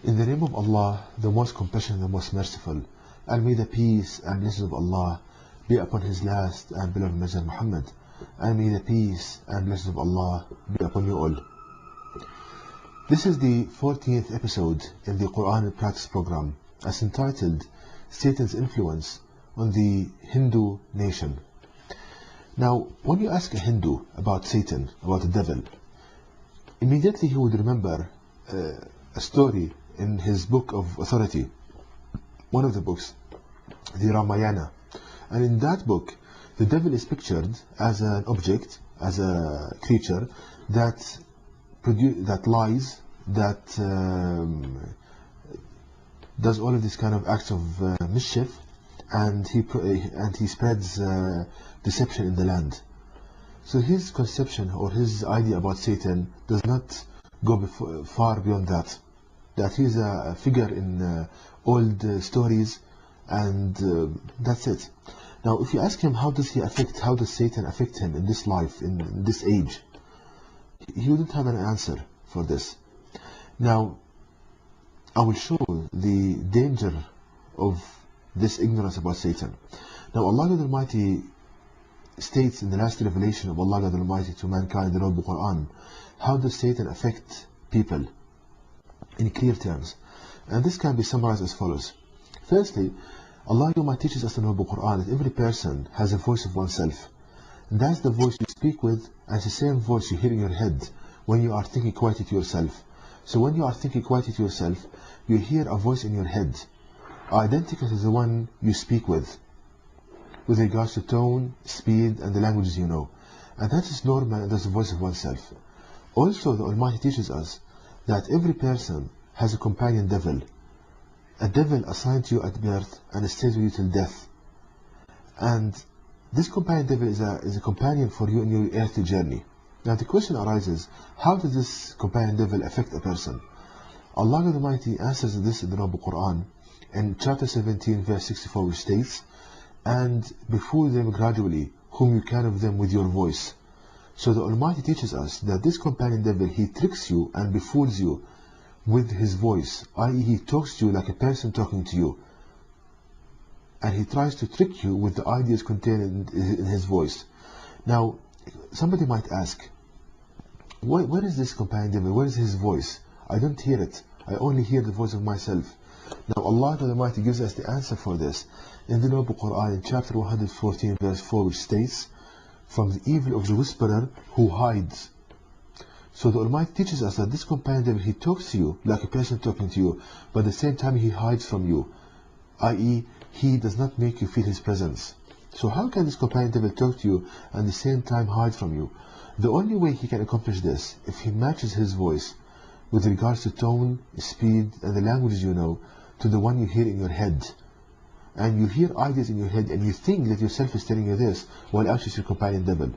In the name of Allah, the most compassionate, the most merciful, and may the peace and blessings of Allah be upon His last and beloved Messenger Muhammad, and may the peace and blessings of Allah be upon you all. This is the 14th episode in the Quran and Practice program, as entitled Satan's Influence on the Hindu Nation. Now, when you ask a Hindu about Satan, about the devil, immediately he would remember a story in his book of authority, one of the books, the Ramayana. And in that book, the devil is pictured as an object, as a creature that lies, that does all of these kind of acts of mischief, and he spreads deception in the land. So his conception or his idea about Satan does not go far beyond that. That he is a figure in old stories, and that's it. Now, if you ask him how does Satan affect him in this life, in this age, he wouldn't have an answer for this. Now, I will show the danger of this ignorance about Satan. Now, Allah the Almighty states in the last revelation of Allah the Almighty to mankind in the Noble Quran, how does Satan affect people in clear terms. And this can be summarized as follows. Firstly, Allah the Almighty teaches us in the Noble Quran that every person has a voice of oneself. And that's the voice you speak with, and it's the same voice you hear in your head when you are thinking quietly to yourself. So when you are thinking quietly to yourself, you hear a voice in your head, identical to the one you speak with regards to tone, speed, and the languages you know. And that is normal, and that's the voice of oneself. Also, the Almighty teaches us that every person has a companion devil, a devil assigned to you at birth and stays with you till death. And this companion devil is a companion for you in your earthly journey. Now the question arises, how does this companion devil affect a person? Allah the Almighty answers this in the Noble Quran in chapter 17 verse 64, which states, and befool them gradually whom you can of them with your voice. So the Almighty teaches us that this companion devil, he tricks you and befools you with his voice, i.e. he talks to you like a person talking to you, and he tries to trick you with the ideas contained in his voice. Now somebody might ask, where is this companion devil? Where is his voice? I don't hear it. I only hear the voice of myself. Now Allah the Almighty gives us the answer for this in the Noble Quran in chapter 114 verse 4, which states, from the evil of the whisperer who hides. So the Almighty teaches us that this companion devil, he talks to you like a person talking to you, but at the same time he hides from you, i.e. he does not make you feel his presence. So how can this companion devil talk to you and at the same time hide from you? The only way he can accomplish this, if he matches his voice with regards to tone, speed, and the languages you know, to the one you hear in your head. And you hear ideas in your head and you think that yourself is telling you this, while actually it's your companion devil.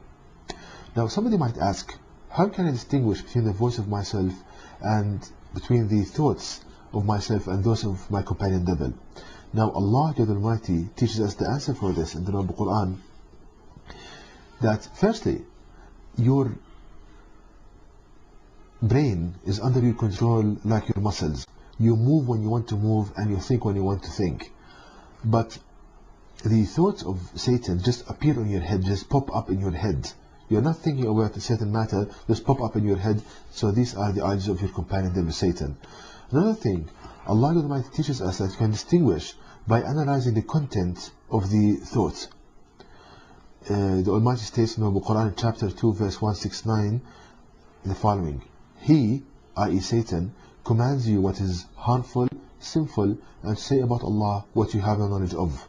Now somebody might ask, how can I distinguish between the voice of myself and between the thoughts of myself and those of my companion devil? Now Allah the Almighty teaches us the answer for this in the Noble Quran, that firstly, your brain is under your control like your muscles. You move when you want to move and you think when you want to think. But the thoughts of Satan just appear in your head, just pop up in your head. You're not thinking about a certain matter, just pop up in your head. So these are the ideas of your companion devil, Satan. Another thing, Allah the Almighty teaches us that you can distinguish by analyzing the content of the thoughts. The Almighty states in the Quran chapter 2 verse 169 the following, he, i.e. Satan, commands you what is harmful, sinful, and say about Allah what you have no knowledge of.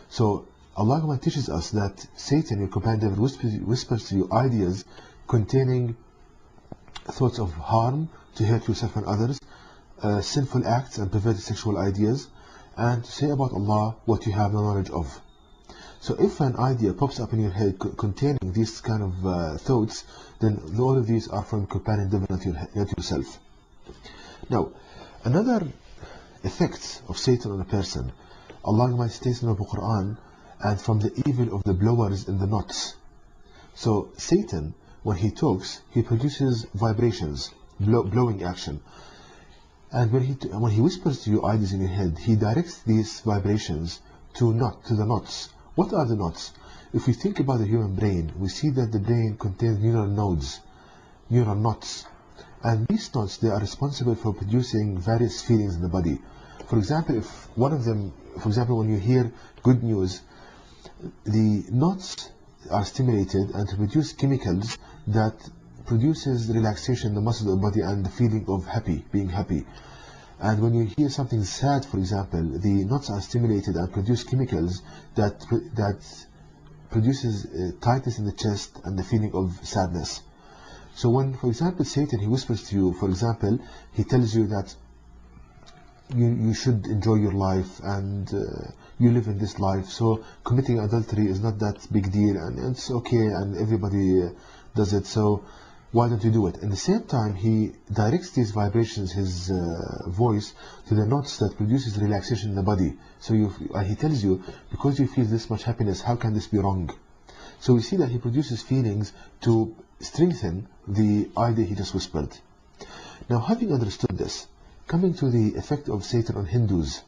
So Allah teaches us that Satan, your companion devil, whispers to you ideas containing thoughts of harm to hurt yourself and others, sinful acts and perverted sexual ideas, and to say about Allah what you have no knowledge of. So if an idea pops up in your head containing these kind of thoughts, then all of these are from companion devil, not yourself. Now, another effect of Satan on a person, Allah states in the Quran, and from the evil of the blowers in the knots. So Satan, when he talks, he produces vibrations, blowing action. And when he whispers to you ideas in your head, he directs these vibrations to the knots. What are the knots? If we think about the human brain, we see that the brain contains neural nodes, neural knots. And these knots, they are responsible for producing various feelings in the body. For example, when you hear good news, the knots are stimulated and to produce chemicals that produces relaxation in the muscles of the body and the feeling of being happy. And when you hear something sad, for example, the knots are stimulated and produce chemicals that produces tightness in the chest and the feeling of sadness. So when, for example, Satan, he whispers to you, for example, he tells you that you should enjoy your life and you live in this life, so committing adultery is not that big deal and it's okay and everybody does it, so why don't you do it? At the same time, he directs these vibrations, his voice, to the knots that produces relaxation in the body. So he tells you, because you feel this much happiness, how can this be wrong? So we see that he produces feelings to strengthen the idea he just whispered. Now, having understood this, coming to the effect of Satan on Hindus.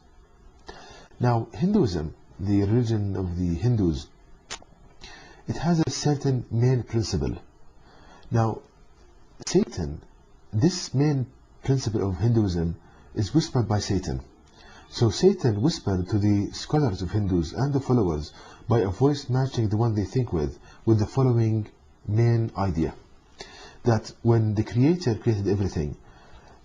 Now, Hinduism, the religion of the Hindus, it has a certain main principle. Now, Satan, this main principle of Hinduism is whispered by Satan. So Satan whispered to the scholars of Hindus and the followers by a voice matching the one they think with the following main idea. That when the Creator created everything,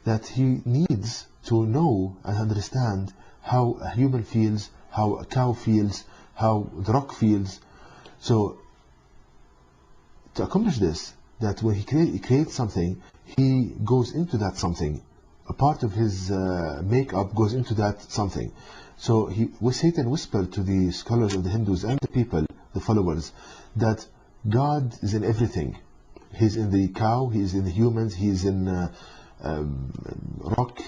that he needs to know and understand how a human feels, how a cow feels, how the rock feels. So to accomplish this, that when he creates something, he goes into that something. A part of his makeup goes into that something. So Satan whispered to the scholars of the Hindus and the people, the followers, that God is in everything. He's in the cow, he is in the humans, he is in rock.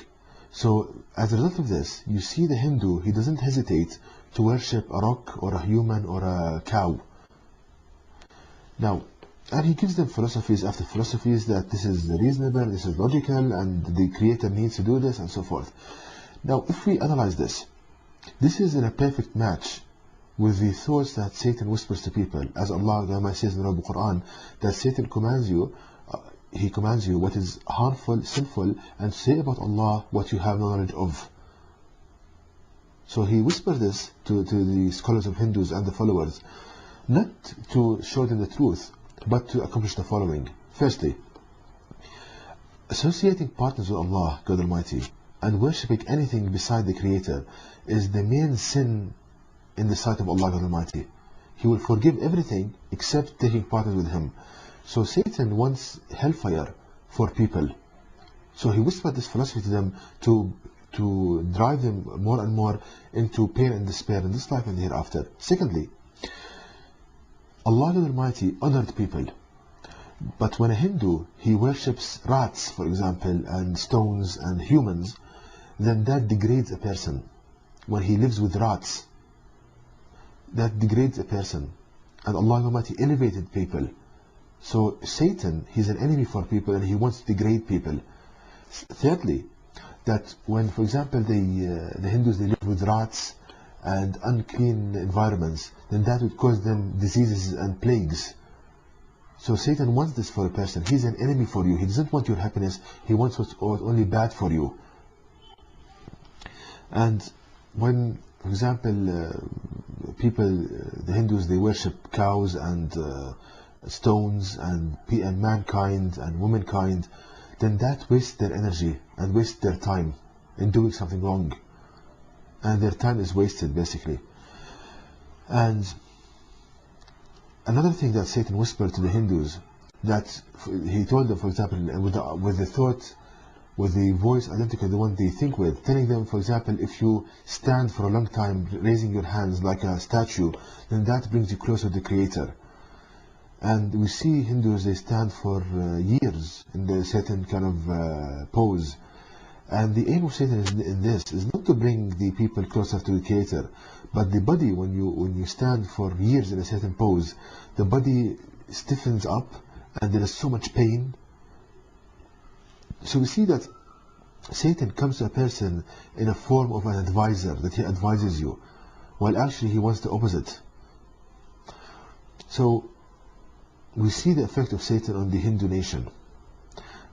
So as a result of this, you see the Hindu, he doesn't hesitate to worship a rock or a human or a cow. Now, and he gives them philosophies after philosophies that this is reasonable, this is logical, and the Creator needs to do this, and so forth. Now, if we analyze this, this is in a perfect match with the thoughts that Satan whispers to people. As Allah says in the Quran, that Satan commands you, he commands you what is harmful, sinful, and say about Allah what you have no knowledge of. So he whispers this to the scholars of Hindus and the followers, not to show them the truth, but to accomplish the following. Firstly, associating partners with Allah, God Almighty, and worshipping anything beside the Creator is the main sin in the sight of Allah, God Almighty. He will forgive everything except taking partners with Him. So Satan wants hellfire for people. So he whispered this philosophy to them to drive them more and more into pain and despair in this life and the hereafter. Secondly, Allah the Almighty honored people. But when a Hindu, he worships rats, for example, and stones and humans, then that degrades a person. When he lives with rats, that degrades a person. And Allah Almighty elevated people. So Satan, he's an enemy for people and he wants to degrade people. Thirdly, that when, for example, the Hindus, they live with rats and unclean environments, then that would cause them diseases and plagues. So Satan wants this for a person. He's an enemy for you. He doesn't want your happiness. He wants what's only bad for you. And when, for example, the Hindus, they worship cows and stones and mankind and womankind, then that wastes their energy and wastes their time in doing something wrong. And their time is wasted, basically. And another thing that Satan whispered to the Hindus, that he told them, for example, with the voice identical to the one they think with, telling them, for example, if you stand for a long time raising your hands like a statue, then that brings you closer to the Creator. And we see Hindus, they stand for years in a certain kind of pose. And the aim of Satan in this is not to bring the people closer to the Creator, but the body, when you stand for years in a certain pose, the body stiffens up and there is so much pain. So we see that Satan comes to a person in a form of an advisor, that he advises you, while actually he wants the opposite. So we see the effect of Satan on the Hindu nation.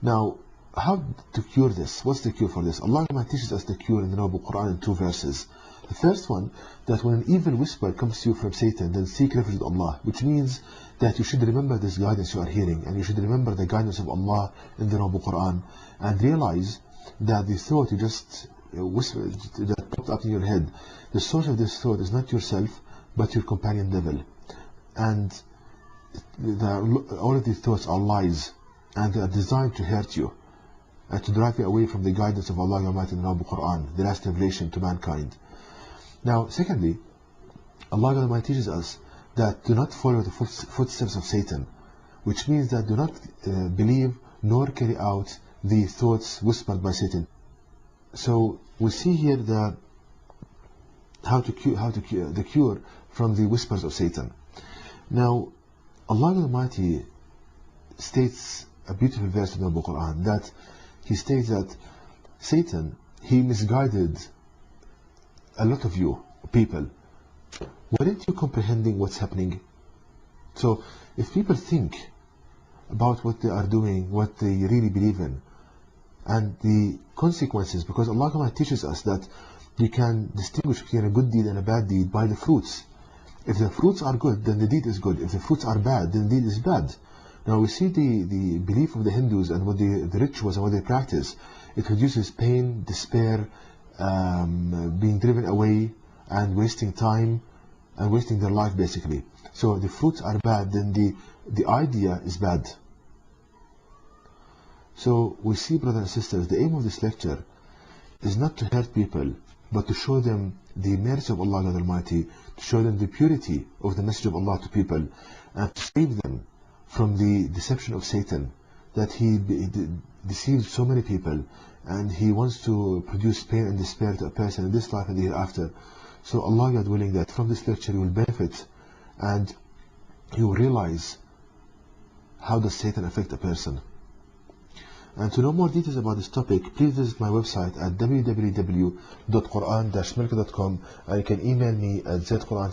Now, how to cure this? What's the cure for this? Allah teaches us the cure in the Noble Quran in 2 verses. The first one, that when an evil whisper comes to you from Satan, then seek refuge with Allah, which means that you should remember this guidance you are hearing, and you should remember the guidance of Allah in the Noble Quran, and realize that the thought you just whispered, that popped up in your head, the source of this thought is not yourself, but your companion devil. And all of these thoughts are lies, and they are designed to hurt you and to drive you away from the guidance of Allah Almighty in the Noble Quran, the last revelation to mankind. Now, secondly, Allah Almighty teaches us that do not follow the footsteps of Satan, which means that do not believe nor carry out the thoughts whispered by Satan. So we see here the cure from the whispers of Satan. Now, Allah Almighty states a beautiful verse in the Noble Quran, that He states that Satan, he misguided a lot of you people. Weren't you comprehending what's happening? So if people think about what they are doing, what they really believe in, and the consequences, because Allah teaches us that you can distinguish between a good deed and a bad deed by the fruits. If the fruits are good, then the deed is good. If the fruits are bad, then the deed is bad. Now we see the belief of the Hindus and what the rituals and what they practice. It produces pain, despair, being driven away, and wasting time, and wasting their life basically. So the fruits are bad, then the idea is bad. So we see, brothers and sisters, the aim of this lecture is not to hurt people, but to show them the mercy of Allah Almighty, to show them the purity of the message of Allah to people, and to save them from the deception of Satan, that he deceives so many people, and he wants to produce pain and despair to a person in this life and the hereafter. So Allah, God willing, that from this lecture you will benefit, and you will realize how does Satan affect a person. And to know more details about this topic, please visit my website at www.quran-milk.com, and you can email me at zquran